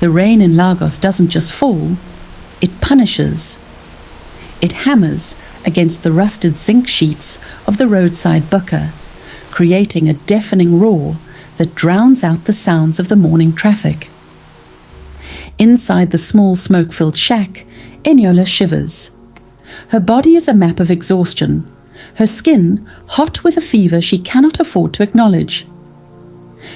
The rain in Lagos doesn't just fall, it punishes. It hammers against the rusted zinc sheets of the roadside bukkah, creating a deafening roar that drowns out the sounds of the morning traffic. Inside the small smoke-filled shack, Eniola shivers. Her body is a map of exhaustion, her skin hot with a fever she cannot afford to acknowledge.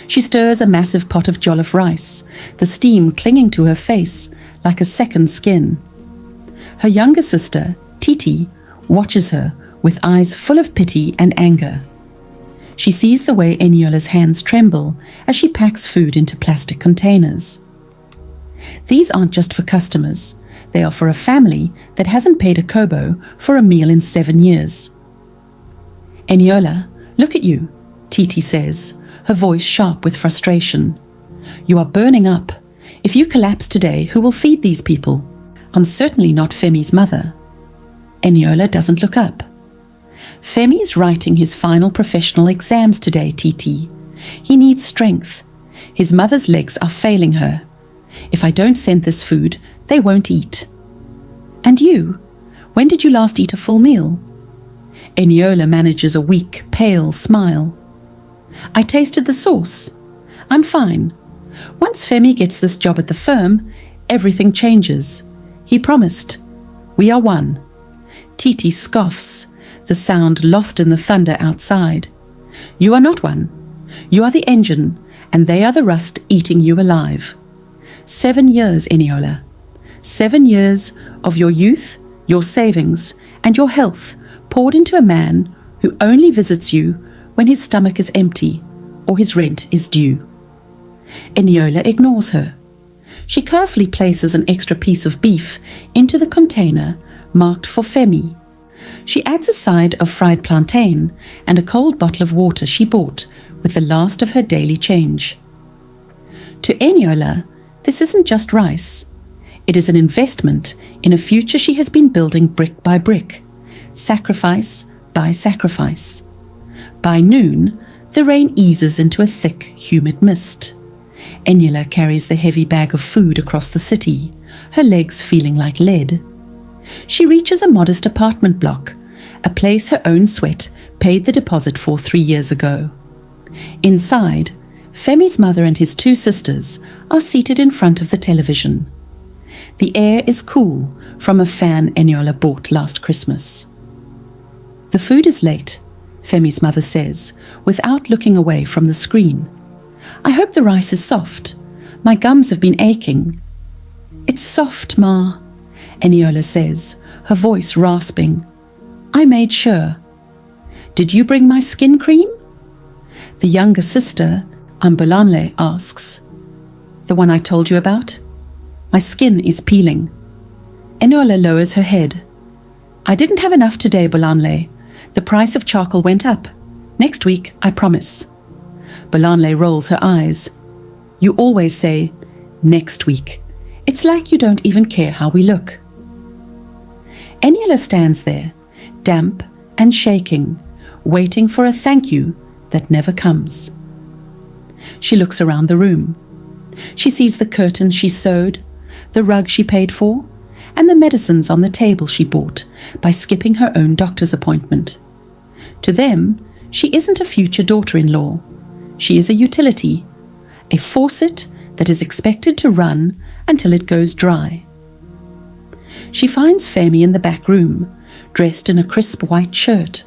She stirs a massive pot of jollof rice, the steam clinging to her face like a second skin. Her younger sister, Titi, watches her with eyes full of pity and anger. She sees the way Eniola's hands tremble as she packs food into plastic containers. These aren't just for customers, they are for a family that hasn't paid a kobo for a meal in 7 years. "Eniola, look at you," Titi says, her voice sharp with frustration. "You are burning up. If you collapse today, who will feed these people? I'm certainly not Femi's mother." Eniola doesn't look up. "Femi's writing his final professional exams today, Titi. He needs strength. His mother's legs are failing her. If I don't send this food, they won't eat." "And you? When did you last eat a full meal?" Eniola manages a weak, pale smile. "I tasted the sauce. I'm fine. Once Femi gets this job at the firm, everything changes. He promised. We are one." Titi scoffs, the sound lost in the thunder outside. "You are not one. You are the engine, and they are the rust eating you alive. 7 years, Eniola. 7 years of your youth, your savings, and your health poured into a man who only visits you when his stomach is empty or his rent is due." Eniola ignores her. She carefully places an extra piece of beef into the container marked for Femi. She adds a side of fried plantain and a cold bottle of water she bought with the last of her daily change. To Eniola, this isn't just rice. It is an investment in a future she has been building brick by brick, sacrifice by sacrifice. By noon, the rain eases into a thick, humid mist. Eniola carries the heavy bag of food across the city, her legs feeling like lead. She reaches a modest apartment block, a place her own sweat paid the deposit for 3 years ago. Inside, Femi's mother and his 2 sisters are seated in front of the television. The air is cool from a fan Eniola bought last Christmas. "The food is late," Femi's mother says, without looking away from the screen. "I hope the rice is soft. My gums have been aching." "It's soft, Ma," Eniola says, her voice rasping. "I made sure." "Did you bring my skin cream?" The younger sister, Ambulanle, asks. "The one I told you about? My skin is peeling." Eniola lowers her head. "I didn't have enough today, Bulanle. The price of charcoal went up. Next week, I promise." Bulanle rolls her eyes. "You always say, 'next week.' It's like you don't even care how we look." Eniola stands there, damp and shaking, waiting for a thank you that never comes. She looks around the room. She sees the curtains she sewed, the rug she paid for, and the medicines on the table she bought by skipping her own doctor's appointment. To them, she isn't a future daughter-in-law. She is a utility, a faucet that is expected to run until it goes dry. She finds Femi in the back room, dressed in a crisp white shirt,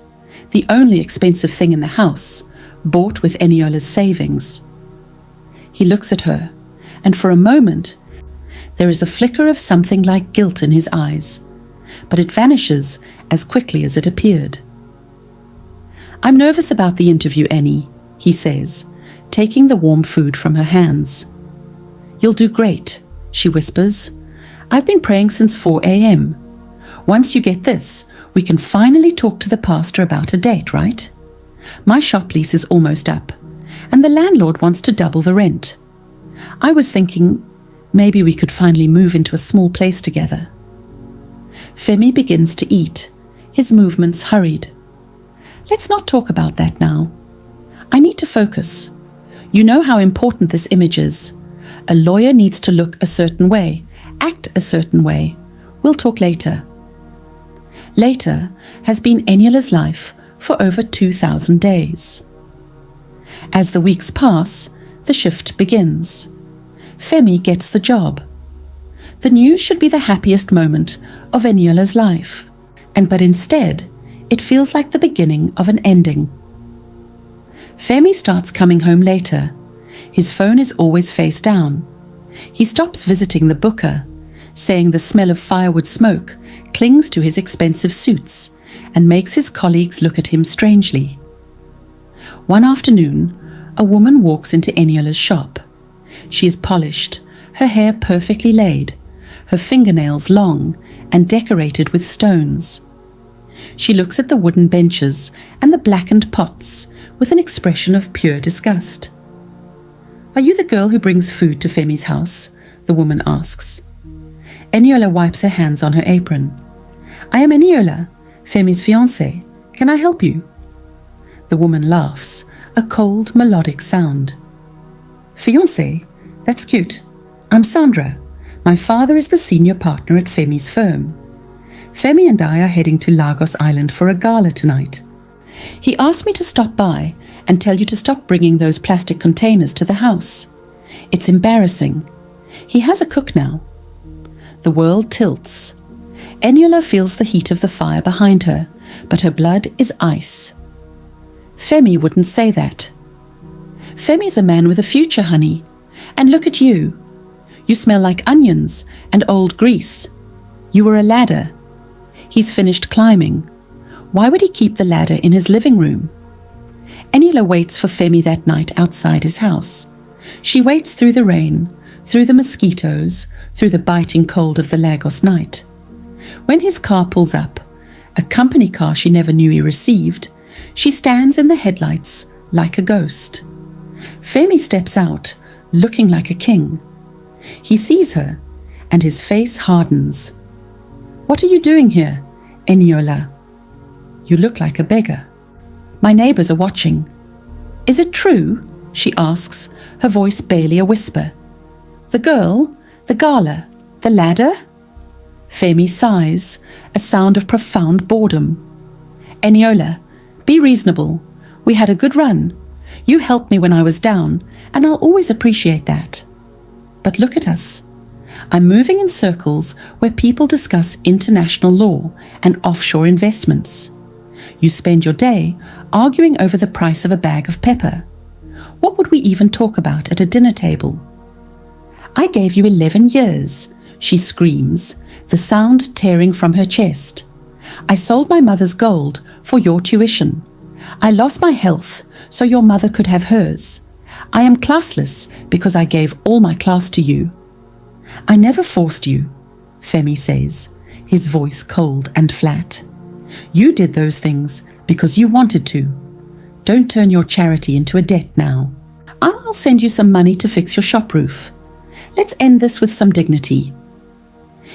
the only expensive thing in the house, bought with Eniola's savings. He looks at her, and for a moment, there is a flicker of something like guilt in his eyes, but it vanishes as quickly as it appeared. "I'm nervous about the interview, Eni," he says, taking the warm food from her hands. "You'll do great," she whispers. "I've been praying since 4 a.m. Once you get this, we can finally talk to the pastor about a date, right? My shop lease is almost up, and the landlord wants to double the rent. I was thinking maybe we could finally move into a small place together." Femi begins to eat, his movements hurried. "Let's not talk about that now. I need to focus. You know how important this image is. A lawyer needs to look a certain way, act a certain way. We'll talk later. Later has been Eniola's life for over 2,000 days. As the weeks pass, the shift begins. Femi gets the job. The news should be the happiest moment of Eniola's life, but instead, it feels like the beginning of an ending. Femi starts coming home later. His phone is always face down. He stops visiting the bukkah, saying the smell of firewood smoke clings to his expensive suits and makes his colleagues look at him strangely. One afternoon, a woman walks into Eniola's shop. She is polished, her hair perfectly laid, her fingernails long and decorated with stones. She looks at the wooden benches and the blackened pots with an expression of pure disgust. "Are you the girl who brings food to Femi's house?" the woman asks. Eniola wipes her hands on her apron. "I am Eniola, Femi's fiancée. Can I help you?" The woman laughs, a cold, melodic sound. "Fiancée? That's cute. I'm Sandra. My father is the senior partner at Femi's firm. Femi and I are heading to Lagos Island for a gala tonight. He asked me to stop by and tell you to stop bringing those plastic containers to the house. It's embarrassing. He has a cook now." The world tilts. Eniola feels the heat of the fire behind her, but her blood is ice. Femi wouldn't say that. "Femi's a man with a future, honey. And look at you. You smell like onions and old grease. You were a ladder. He's finished climbing. Why would he keep the ladder in his living room?" Eniola waits for Femi that night outside his house. She waits through the rain, through the mosquitoes, through the biting cold of the Lagos night. When his car pulls up, a company car she never knew he received, she stands in the headlights like a ghost. Femi steps out, looking like a king. He sees her, and his face hardens. "What are you doing here, Eniola? You look like a beggar." "My neighbours are watching." "Is it true?" she asks, her voice barely a whisper. "The girl, the gala, the ladder?" Femi sighs, a sound of profound boredom. "Eniola, be reasonable. We had a good run. You helped me when I was down, and I'll always appreciate that. But look at us. I'm moving in circles where people discuss international law and offshore investments. You spend your day arguing over the price of a bag of pepper. What would we even talk about at a dinner table? I gave you 11 years, she screams, the sound tearing from her chest. I sold my mother's gold for your tuition. I lost my health so your mother could have hers. I am classless because I gave all my class to you. I never forced you, Femi says, his voice cold and flat. You did those things because you wanted to. Don't turn your charity into a debt now. I'll send you some money to fix your shop roof. Let's end this with some dignity.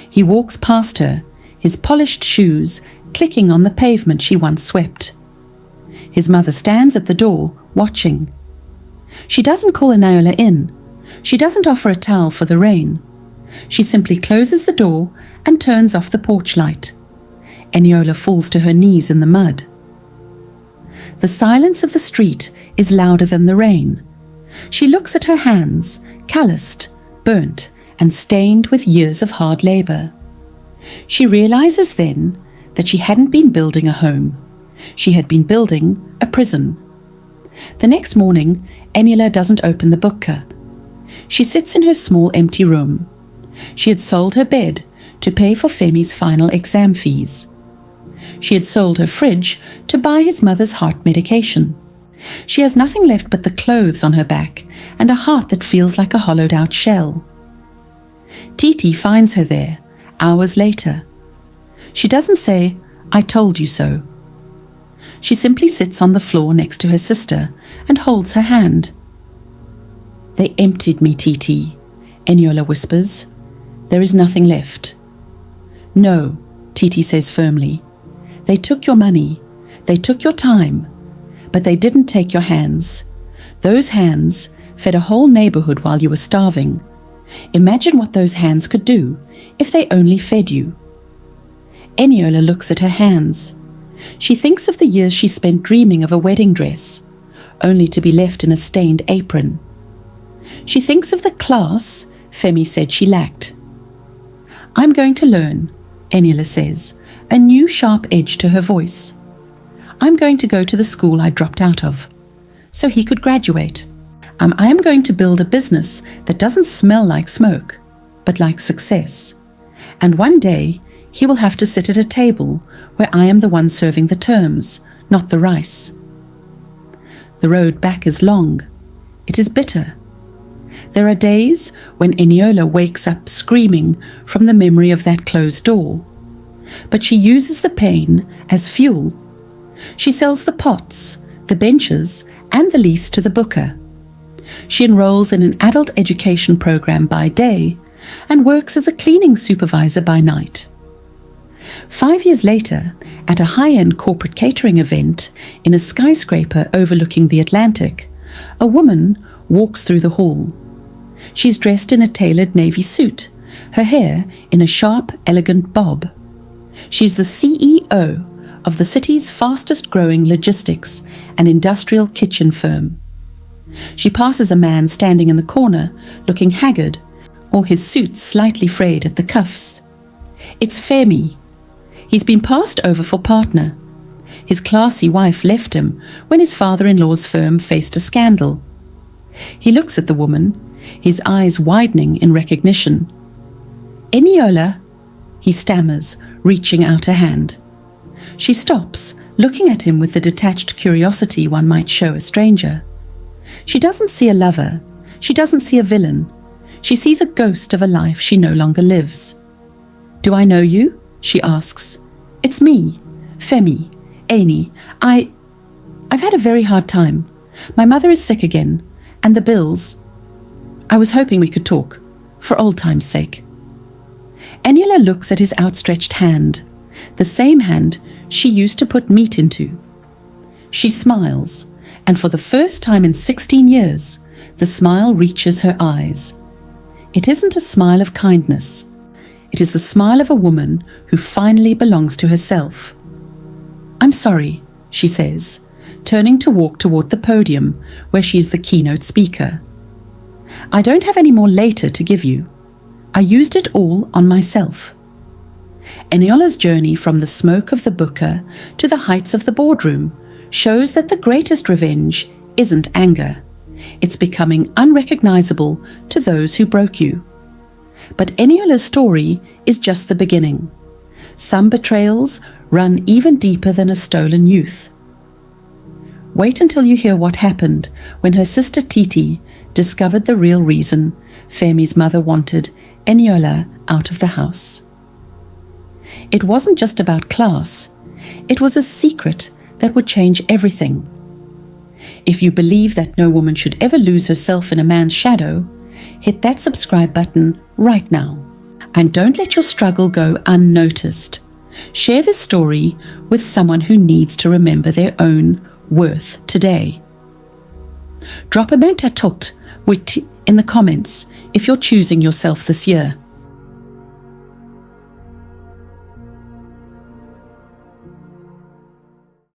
He walks past her, his polished shoes clicking on the pavement she once swept. His mother stands at the door, watching. She doesn't call Eniola in. She doesn't offer a towel for the rain. She simply closes the door and turns off the porch light. Eniola falls to her knees in the mud. The silence of the street is louder than the rain. She looks at her hands, calloused, burnt, and stained with years of hard labour. She realizes then that she hadn't been building a home. She had been building a prison. The next morning, Eniola doesn't open the bukkah. She sits in her small empty room. She had sold her bed to pay for Femi's final exam fees. She had sold her fridge to buy his mother's heart medication. She has nothing left but the clothes on her back and a heart that feels like a hollowed-out shell. Titi finds her there, hours later. She doesn't say, "I told you so." She simply sits on the floor next to her sister and holds her hand. "They emptied me, Titi," Eniola whispers. "There is nothing left." "No," Titi says firmly. "They took your money. They took your time. But they didn't take your hands. Those hands fed a whole neighborhood while you were starving. Imagine what those hands could do if they only fed you. Eniola looks at her hands. She thinks of the years she spent dreaming of a wedding dress, only to be left in a stained apron. She thinks of the class Femi said she lacked. I'm going to learn, Eniola says, a new sharp edge to her voice. I'm going to go to the school I dropped out of, so he could graduate. I am going to build a business that doesn't smell like smoke, but like success. And one day, he will have to sit at a table where I am the one serving the terms, not the rice. The road back is long. It is bitter. There are days when Eniola wakes up screaming from the memory of that closed door. But she uses the pain as fuel. She sells the pots, the benches, and the lease to the bukkah. She enrolls in an adult education program by day and works as a cleaning supervisor by night. 5 years later, at a high-end corporate catering event in a skyscraper overlooking the Atlantic, a woman walks through the hall. She's dressed in a tailored navy suit, her hair in a sharp, elegant bob. She's the CEO of the city's fastest-growing logistics and industrial kitchen firm. She passes a man standing in the corner, looking haggard, or his suit slightly frayed at the cuffs. It's Femi. He's been passed over for partner. His classy wife left him when his father-in-law's firm faced a scandal. He looks at the woman, his eyes widening in recognition. Eniola, he stammers, reaching out a hand. She stops, looking at him with the detached curiosity one might show a stranger. She doesn't see a lover. She doesn't see a villain. She sees a ghost of a life she no longer lives. Do I know you? She asks. It's me, Femi, Eni. I've had a very hard time. My mother is sick again, and the bills. I was hoping we could talk, for old time's sake. Eniola looks at his outstretched hand, the same hand she used to put meat into. She smiles, and for the first time in 16 years, the smile reaches her eyes. It isn't a smile of kindness. It is the smile of a woman who finally belongs to herself. I'm sorry, she says, turning to walk toward the podium where she is the keynote speaker. I don't have any more later to give you. I used it all on myself. Eniola's journey from the smoke of the bukkah to the heights of the boardroom shows that the greatest revenge isn't anger. It's becoming unrecognizable to those who broke you. But Eniola's story is just the beginning. Some betrayals run even deeper than a stolen youth. Wait until you hear what happened when her sister Titi discovered the real reason Femi's mother wanted Eniola out of the house. It wasn't just about class. It was a secret that would change everything. If you believe that no woman should ever lose herself in a man's shadow, hit that subscribe button right now. And don't let your struggle go unnoticed. Share this story with someone who needs to remember their own worth today. Drop a mentatot in the comments if you're choosing yourself this year.